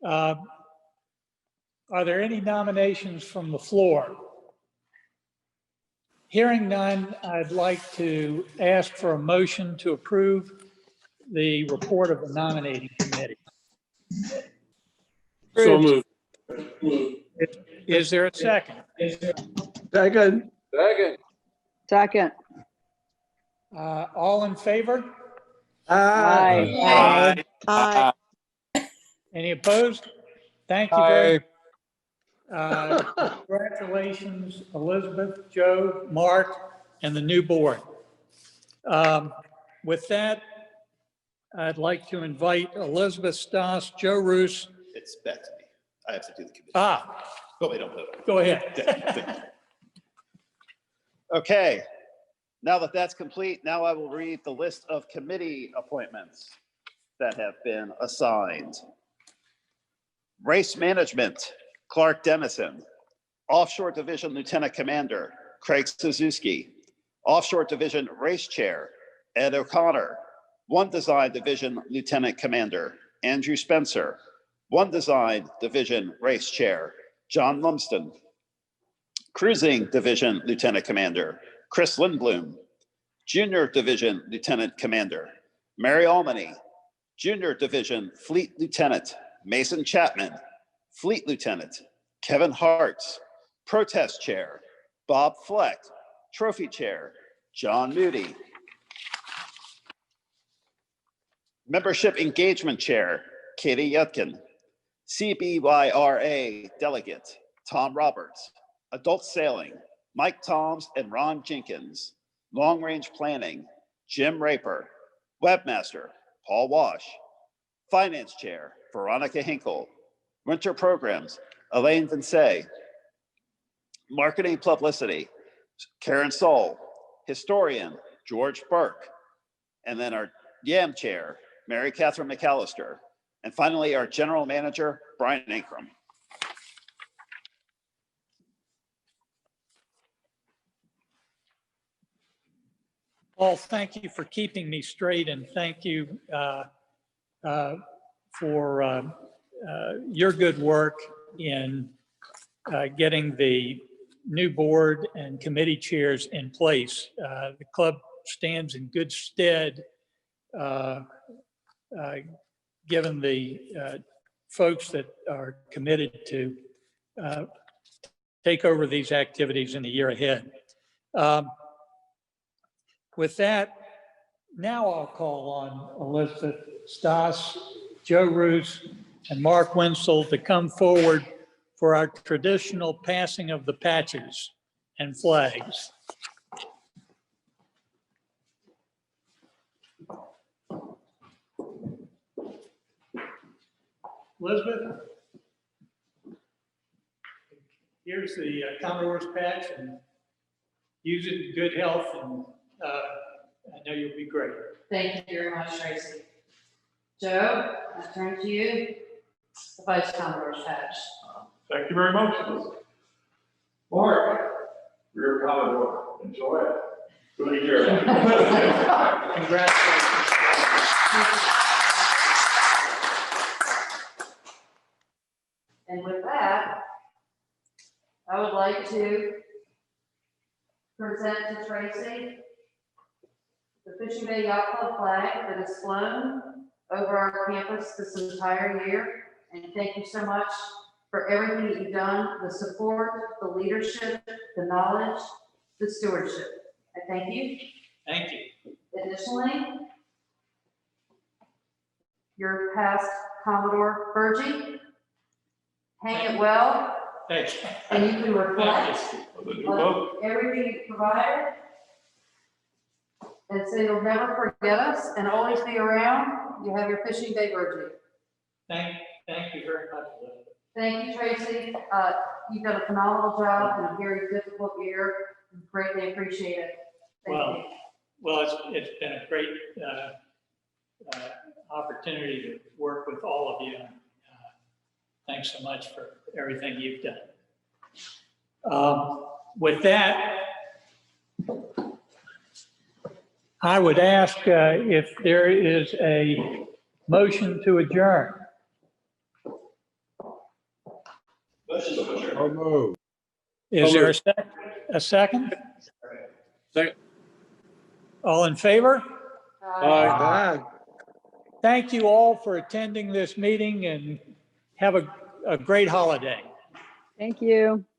Speaker 4: Are there any nominations from the floor? Hearing none, I'd like to ask for a motion to approve the report of the nominating committee.
Speaker 6: So moved.
Speaker 4: Is there a second?
Speaker 6: Second.
Speaker 9: Second.
Speaker 4: All in favor?
Speaker 9: Aye.
Speaker 10: Aye.
Speaker 4: Any opposed? Thank you very much. Congratulations, Elizabeth, Joe, Mark, and the new board. With that, I'd like to invite Elizabeth Stoss, Joe Roos.
Speaker 3: It's back to me. I have to do the committee.
Speaker 4: But
Speaker 3: we don't vote.
Speaker 4: go ahead.
Speaker 3: Okay, now that that's complete, now I will read the list of committee appointments that have been assigned. Race Management, Clark Dennison. Offshore Division Lieutenant Commander, Craig Suzuki. Offshore Division Race Chair, Ed O'Connor. One Design Division Lieutenant Commander, Andrew Spencer. One Design Division Race Chair, John Lumsden. Cruising Division Lieutenant Commander, Chris Lindblom. Junior Division Lieutenant Commander, Mary Almany. Junior Division Fleet Lieutenant, Mason Chapman. Fleet Lieutenant, Kevin Hartz. Protest Chair, Bob Fleck. Trophy Chair, John Moody. Membership Engagement Chair, Katie Yutkin. CBYRA Delegate, Tom Roberts. Adult Sailing, Mike Toms and Ron Jenkins. Long Range Planning, Jim Raper. Webmaster, Paul Wash. Finance Chair, Veronica Hinkle. Winter Programs, Elaine Vincey. Marketing Publicity, Karen Soul. Historian, George Burke. and then our YAM chair, Mary Catherine McAllister, and finally, our general manager, Brian Ankrum.
Speaker 4: Paul, thank you for keeping me straight, and thank you for your good work in getting the new board and committee chairs in place. The club stands in good stead given the folks that are committed to take over these activities in the year ahead. With that, now I'll call on Elizabeth Stas, Joe Roos, and Mark Wenzel to come forward for our traditional passing of the patches and flags. Elizabeth, here's the Commodore's patch, and use it in good health, and I know you'll be great.
Speaker 2: Thank you very much, Tracy. Joe, I turn to you, the Vice Commodore's patch.
Speaker 6: Thank you very much. Mark, Rear Commodore, enjoy it. Good year.
Speaker 4: Congratulations.
Speaker 2: And with that, I would like to present to Tracy the Fishing Bay Yacht Club flag that has flown over our campus this entire year. And thank you so much for everything that you've done, the support, the leadership, the knowledge, the stewardship. I thank you.
Speaker 4: Thank you.
Speaker 2: Additionally, your past Commodore Burgee, hang it well,
Speaker 4: Thanks.
Speaker 2: and you can reflect
Speaker 6: The new
Speaker 2: on
Speaker 6: boat.
Speaker 2: everything you provided. And so you'll never forget us and always be around. You have your Fishing Bay Burgee.
Speaker 4: Thank you very much, Elizabeth.
Speaker 2: Thank you, Tracy. You've done a phenomenal job in a very difficult year. Greatly appreciate it. Thank you.
Speaker 4: Well, it's been a great opportunity to work with all of you. Thanks so much for everything you've done. With that, I would ask if there is a motion to adjourn. Is there a second?
Speaker 6: Second.
Speaker 4: All in favor?
Speaker 2: Aye.
Speaker 4: Thank you all for attending this meeting, and have a great holiday.
Speaker 9: Thank you.